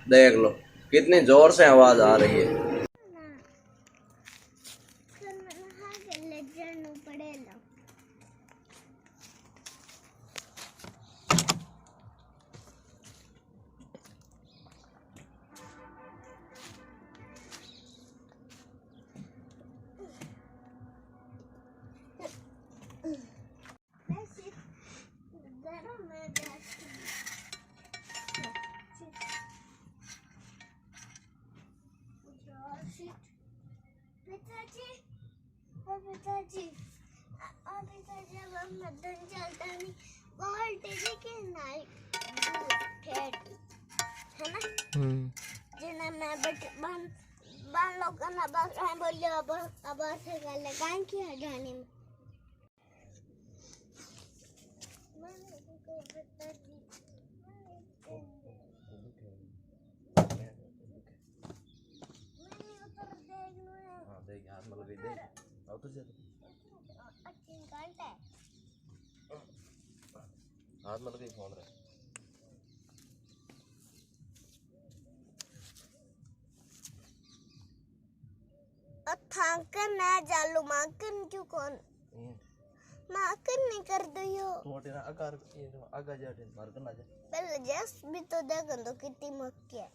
देख लो कितनी जोर से आवाज आ रही है। पिताजी अभी तो जब हम मदन चलता नहीं वोल्टेज के नाइट है ना जिन्हें मैं बन लोग ना बस मैं बोलिए अब से कर ले काहे किया जाने में हाथ में लगे फोन रहे थांकन ना जालू माकन क्यों कौन माकन नहीं कर दियो तू तेरा आकार आगा जाटे मार करना जा पहले जस भी तो देखो तो कितनी मक्की है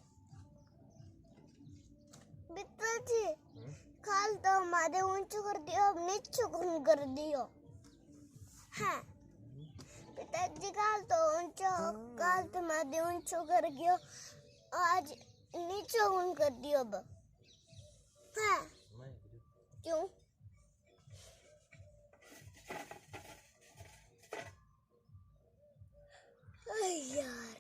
पिताजी काल तो हमारे ऊंचो कर दियो अब नीचो कर दियो हाँ पिताजी काल तो हमारे ऊंचो कर दियो आज नीचो कर दियो अब हाँ क्यों यार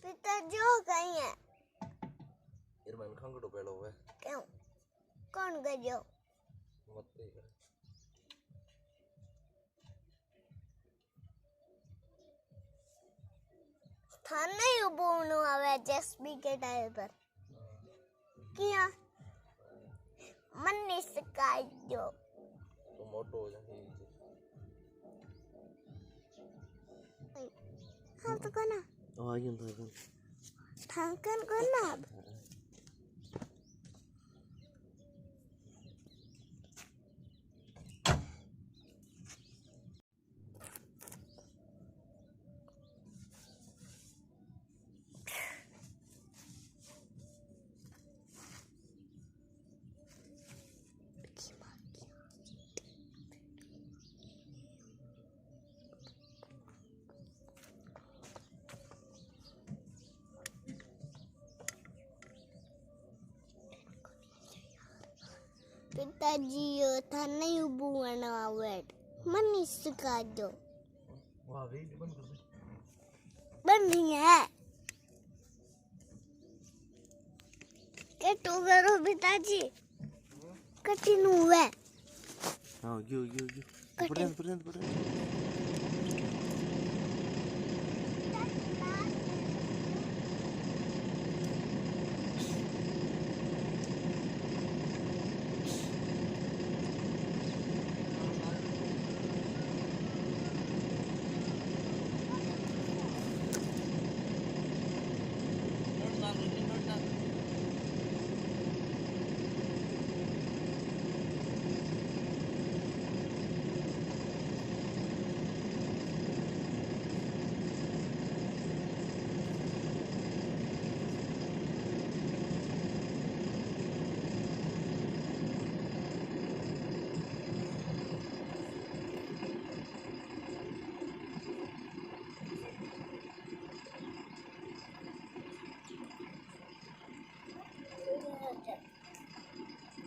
पिताजी हो कहीं है यार मैं खंगड़ो पेलो है क्यों कौन गयो मत कर थाने उबोनो आवे जेसबी के टाइम पर किया मन नहीं सकाई जो तो मोटो हो जाए हाँ तो करना आयन तो थांकन करना अब पिताजी थाने उबोनो आवे मन नहीं सका जो वाह वीडियो बंद कर दे बन नहीं है कटो करो पिताजी कठिन हुआ हां यो पड़े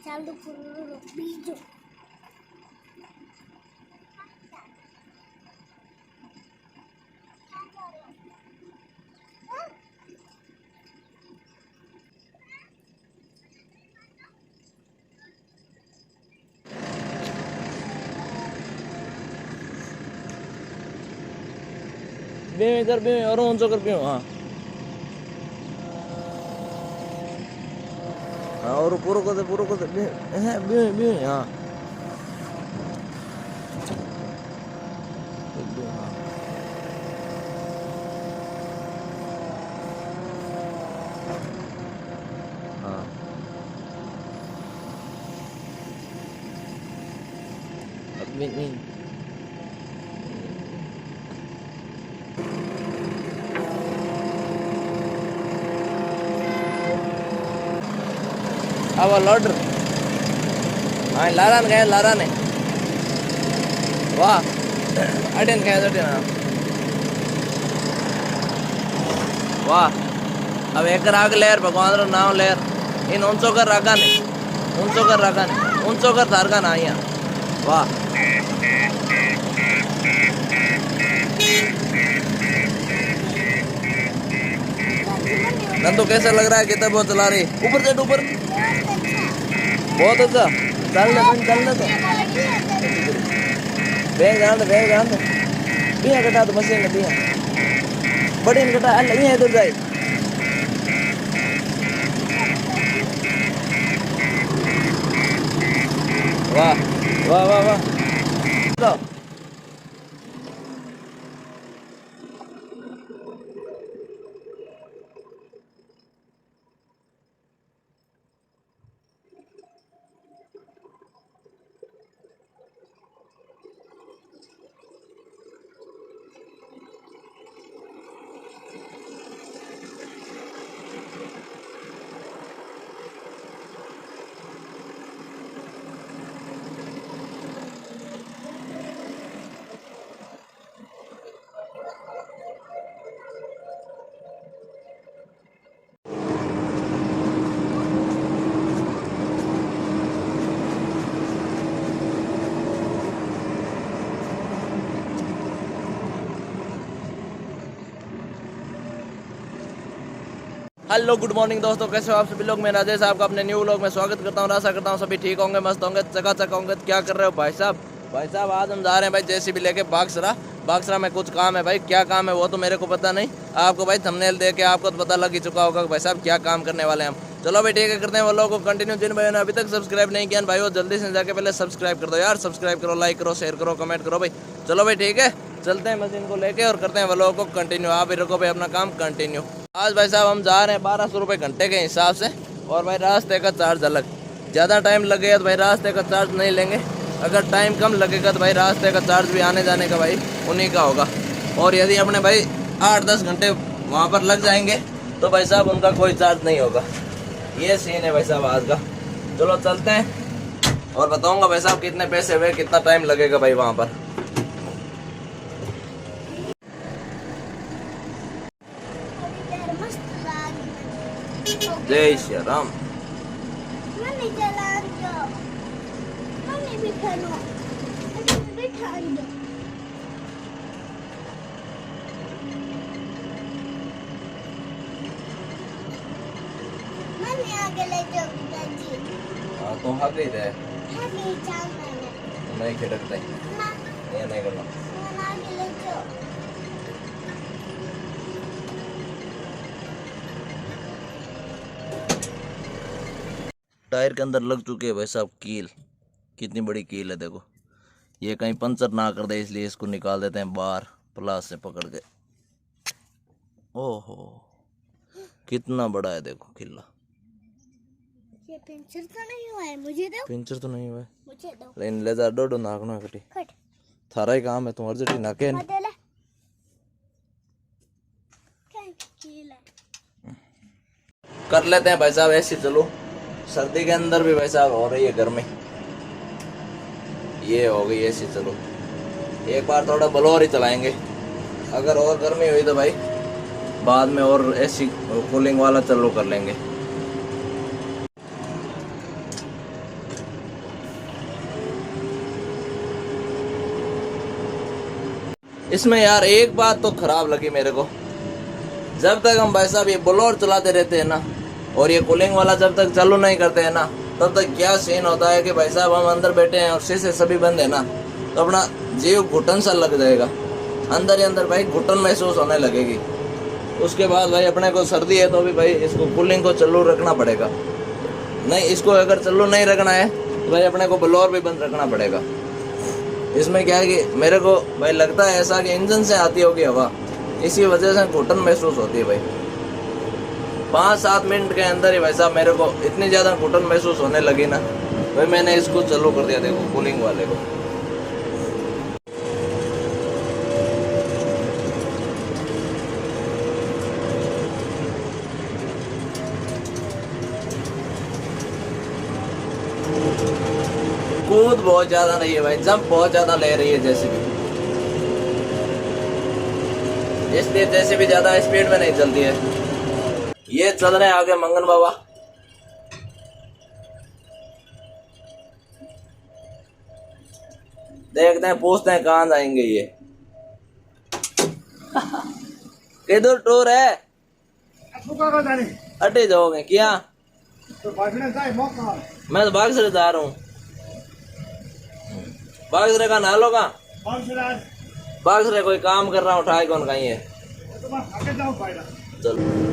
चालू करो बीजो इधर भी और ऊंचो कर पियो हां और पूरा को दे है बे हां नहीं अब लॉर्डर हाँ लारा ने लारा ने वाह अटेन वाह अब एक राग लेर भगवान रो नाम लेर इन उनसो कर रखा ने उनसो कर तारका ना आया वाह नंदू कैसा लग रहा है कितना बहुत चला रही ऊपर चढ़ ऊपर बहुत अच्छा चलने तो बैग जान दे बिया कटा तो मशीन का बिया बड़ी कटा अल्लाह ये इधर जाए वाह वाह वाह वाह तो हेलो गुड मॉर्निंग दोस्तों, कैसे हो आप सभी लोग। मैं राजेश आपका अपने न्यू व्लॉग में स्वागत करता हूँ। आशा करता हूँ सभी ठीक होंगे, मस्त होंगे, चकाचक होंगे। क्या कर रहे हो भाई साहब? भाई साहब आज हम जा रहे हैं भाई जेसीबी लेके बागसरा में कुछ काम है भाई। क्या काम है वो तो मेरे को पता नहीं, आपको भाई थंबनेल देख के आपको तो पता लग ही चुका होगा भाई साहब क्या काम करने वाले हैं हम। चलो भाई ठीक है, करते हैं वो लोगों को कंटिन्यू। जिन भाई ने अभी तक सब्सक्राइब नहीं किया भाई वो जल्दी से जाके पहले सब्सक्राइब कर दो यार। सब्सक्राइब करो, लाइक करो, शेयर करो, कमेंट करो भाई। चलो भाई ठीक है, चलते हैं मशीन को लेके और करते हैं वो लोगों को कंटिन्यू। आप ही रखो भाई अपना काम कंटिन्यू। आज भाई साहब हम जा रहे हैं 1200 रुपये घंटे के हिसाब से, और भाई रास्ते का चार्ज अलग। ज़्यादा टाइम लगेगा तो भाई रास्ते का चार्ज नहीं लेंगे, अगर टाइम कम लगेगा तो भाई रास्ते का चार्ज भी आने जाने का भाई उन्हीं का होगा। और यदि अपने भाई 8-10 घंटे वहाँ पर लग जाएंगे तो भाई साहब उनका कोई चार्ज नहीं होगा। ये सीन है भाई साहब आज का। चलो चलते हैं और बताऊँगा भाई साहब कितने पैसे हुए, कितना टाइम लगेगा भाई वहाँ पर। जय श्री राम। तो हाँ गई थे नहीं खिड़कते ये नहीं करना। टायर के अंदर लग चुके हैं भाई साहब कील। कितनी बड़ी कील है देखो, ये कहीं पंचर ना कर दे इसलिए इसको निकाल देते हैं बाहर प्लास से पकड़ के। ओहो कितना बड़ा है देखो किला। ये पंचर तो नहीं हुआ है, मुझे दो। पंचर तो नहीं हुआ है, मुझे दो। लेकिन ले जा डोडो नाकना कटी कट थारा ही काम है, तुम अर्जेंटी नाके कर लेते हैं भाई साहब ऐसे। चलो सर्दी के अंदर भी भाई साहब हो रही है गर्मी, ये हो गई ऐसी। चलो एक बार थोड़ा ब्लोअर ही चलाएंगे, अगर और गर्मी हुई तो भाई बाद में और ऐसी कूलिंग वाला चालू कर लेंगे। इसमें यार एक बात तो खराब लगी मेरे को, जब तक हम भाई साहब ये ब्लोअर चलाते रहते हैं ना और ये कूलिंग वाला जब तक चालू नहीं करते हैं ना, तब तक क्या सीन होता है कि भाई साहब हम अंदर बैठे हैं और शीशे सभी बंद है ना, तो अपना जीव घुटन सा लग जाएगा। अंदर ही अंदर भाई घुटन महसूस होने लगेगी। उसके बाद भाई अपने को सर्दी है तो भी भाई इसको कूलिंग को चालू रखना पड़ेगा। नहीं, इसको अगर चालू नहीं रखना है तो भाई अपने को ब्लोअर भी बंद रखना पड़ेगा। इसमें क्या है कि मेरे को भाई लगता है ऐसा कि इंजन से आती होगी हवा, इसी वजह से घुटन महसूस होती है भाई। 5-7 मिनट के अंदर ही भाई साहब मेरे को इतनी ज़्यादा घुटन महसूस होने लगी ना भाई, मैंने इसको चालू कर दिया देखो कूलिंग वाले को। बहुत ज्यादा नहीं है भाई, जंप बहुत ज्यादा ले रही है जेसीबी, इसलिए जेसीबी ज्यादा स्पीड में नहीं चलती है। ये चल रहे हैं आगे मंगन बाबा। देखते हैं, पूछते हैं कहाँ जाएंगे ये। किधर टूर है? अटे जाओगे क्या? मैं तो बागसरे जा रहा हूँ। बागसरे का नालो का? बागसरे कोई काम कर रहा हूँ, उठाए कौन कहीं है। चलो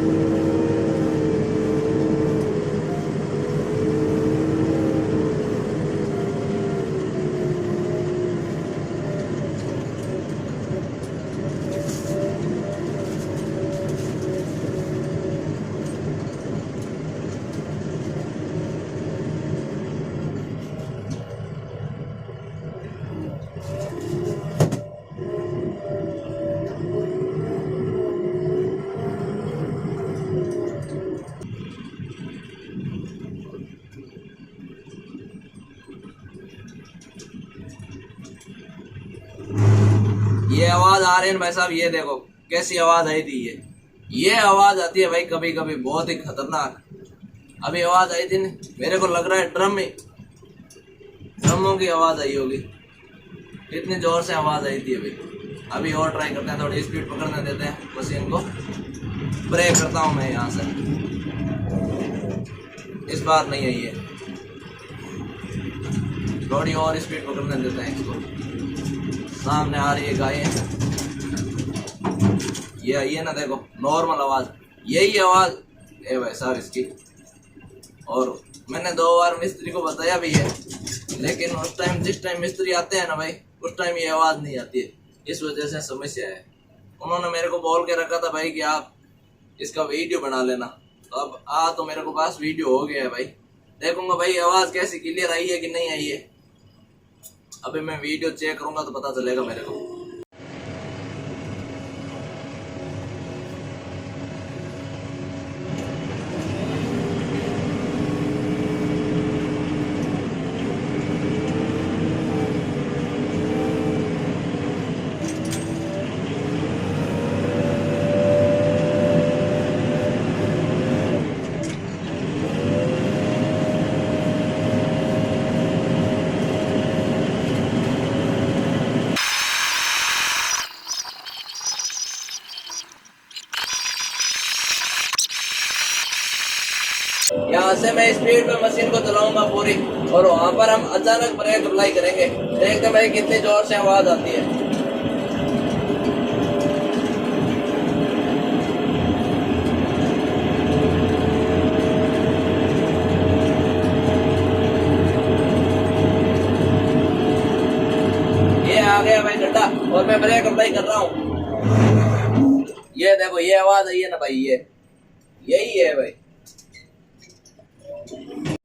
ये आवाज आ रही है भाई साहब, ये देखो कैसी आवाज आई थी। ये आवाज आती है भाई कभी कभी, बहुत ही खतरनाक। अभी आवाज आई थी ना, मेरे को लग रहा है ड्रमों की आवाज आई होगी, इतनी जोर से आवाज आई थी। अभी और ट्राई करते हैं, थोड़ी स्पीड पकड़ने देते हैं मशीन को। ब्रेक करता हूँ मैं यहाँ से, इस बार नहीं आई है, थोड़ी और स्पीड पकड़ने देते हैं इसको। सामने आ रही है गाय, ये आई है ना, देखो नॉर्मल आवाज, यही आवाज है भाई साहब इसकी। और मैंने 2 बार मिस्त्री को बताया भी है, लेकिन उस टाइम जिस टाइम मिस्त्री आते हैं ना भाई, उस टाइम ये आवाज नहीं आती है, इस वजह से समस्या है। उन्होंने मेरे को बोल के रखा था भाई कि आप इसका वीडियो बना लेना, तो अब तो मेरे को पास वीडियो हो गया है भाई। देखूंगा भाई आवाज कैसी, क्लियर आई है कि नहीं आई है। अभी मैं वीडियो चेक करूंगा तो पता चलेगा मेरे को। यहाँ से मैं स्पीड में मशीन को चलाऊंगा पूरी, और वहां पर हम अचानक ब्रेक अप्लाई करेंगे। देखते भाई कितनी जोर से आवाज आती है। ये आ गया भाई गड्ढा, और मैं ब्रेक अप्लाई कर रहा हूँ। ये देखो ये आवाज आई है ना भाई, ये यही है भाई।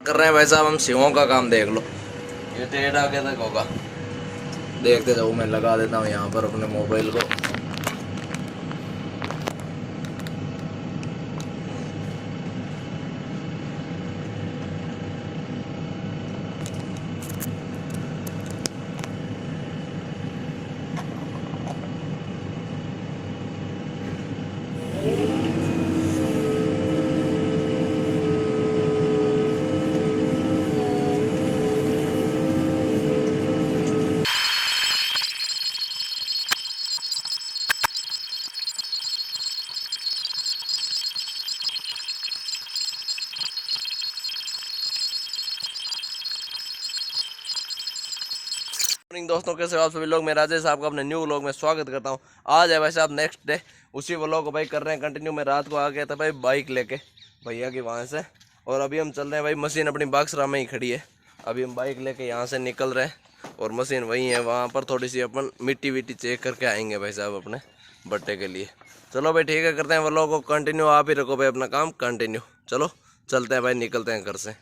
कर रहे हैं भाई साहब हम सिवों का काम, देख लो ये टेढ़ आगे तक होगा। देखते जाओ, मैं लगा देता हूँ यहाँ पर अपने मोबाइल को। मॉर्निंग दोस्तों, कैसे हो आप सभी लोग। मैं राजेश आपका अपने न्यू व्लॉग में स्वागत करता हूं। आज है भाई साहब नेक्स्ट डे, उसी व्लॉग को भाई कर रहे हैं कंटिन्यू। मैं रात को आ गया था भाई बाइक लेके भैया की वहां से, और अभी हम चल रहे हैं भाई। मशीन अपनी बागसरा में ही खड़ी है, अभी हम बाइक लेके यहाँ से निकल रहे हैं, और मशीन वही है। वहाँ पर थोड़ी सी अपन मिट्टी विट्टी चेक करके आएंगे भाई साहब अपने बट्टे के लिए। चलो भाई ठीक है, करते हैं व्लॉग को कंटिन्यू। आप ही रखो भाई अपना काम कंटिन्यू। चलो चलते हैं भाई, निकलते हैं घर से।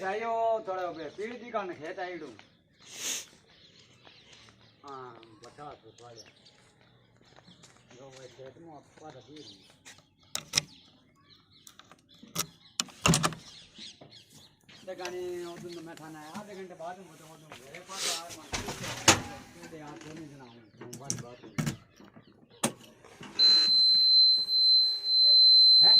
आयो थोड़ा पीढ़ी जी का खेत आई डू हाँ बता तो वो खेत में आपका रखी गानी उधर मैं थाना आधे घंटे बाद में तो मेरे पास यार नहीं सुनाऊं बस बात है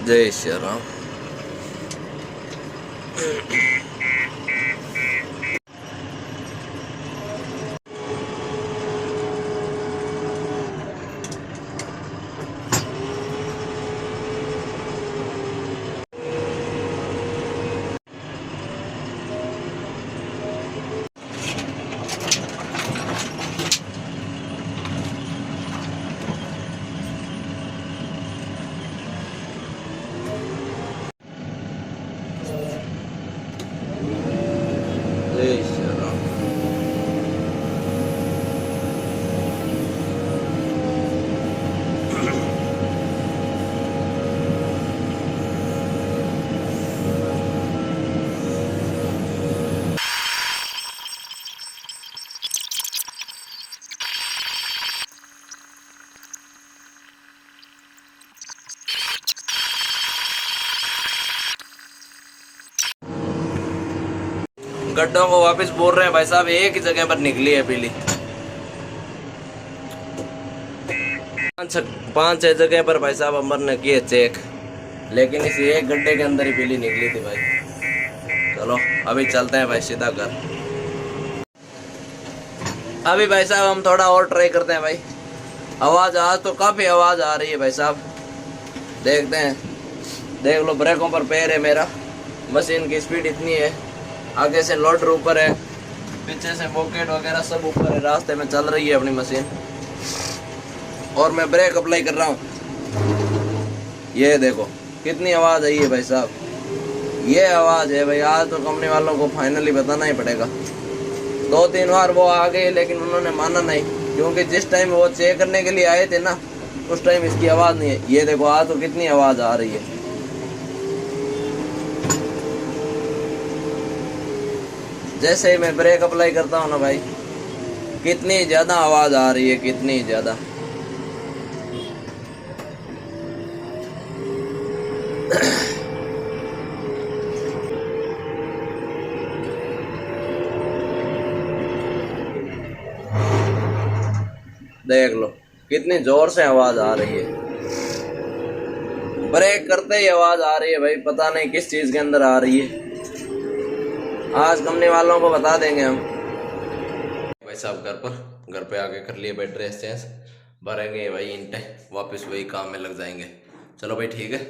जय श्री राम। जय श्री राम। गड्ढों को वापस बोल रहे हैं भाई साहब, एक ही जगह पर निकली है पीली। पांच छह जगह पर भाई साहब अमर ने किए चेक, लेकिन इस एक गड्ढे के अंदर ही पीली निकली थी भाई। चलो अभी चलते हैं भाई सीधा घर। अभी भाई साहब हम थोड़ा और ट्राई करते हैं भाई। आवाज आज तो काफी आवाज आ रही है भाई साहब, देखते हैं। देख लो ब्रेकों पर पैर है मेरा, मशीन की स्पीड इतनी है, आगे से लोडर ऊपर है, पीछे से बॉकेट वगैरह सब ऊपर है, रास्ते में चल रही है अपनी मशीन। और मैं ब्रेक अप्लाई कर रहा हूँ, ये देखो कितनी आवाज़ आई है भाई साहब। ये आवाज़ है भाई, आज तो कंपनी वालों को फाइनली बताना ही पड़ेगा। 2-3 बार वो आ गए लेकिन उन्होंने माना नहीं, क्योंकि जिस टाइम वो चेक करने के लिए आए थे ना, उस टाइम इसकी आवाज़ नहीं है। ये देखो आज तो कितनी आवाज़ आ रही है। जैसे ही मैं ब्रेक अप्लाई करता हूँ ना भाई, कितनी ज़्यादा आवाज़ आ रही है, कितनी ज़्यादा। देख लो कितनी जोर से आवाज़ आ रही है, ब्रेक करते ही आवाज़ आ रही है भाई, पता नहीं किस चीज़ के अंदर आ रही है। आज कंपनी वालों को बता देंगे हम। भाई साहब घर पे आके कर लिए बैटरी एक्सचेंज, भरेंगे भाई इंटे, वापस वही काम में लग जाएंगे। चलो भाई ठीक है।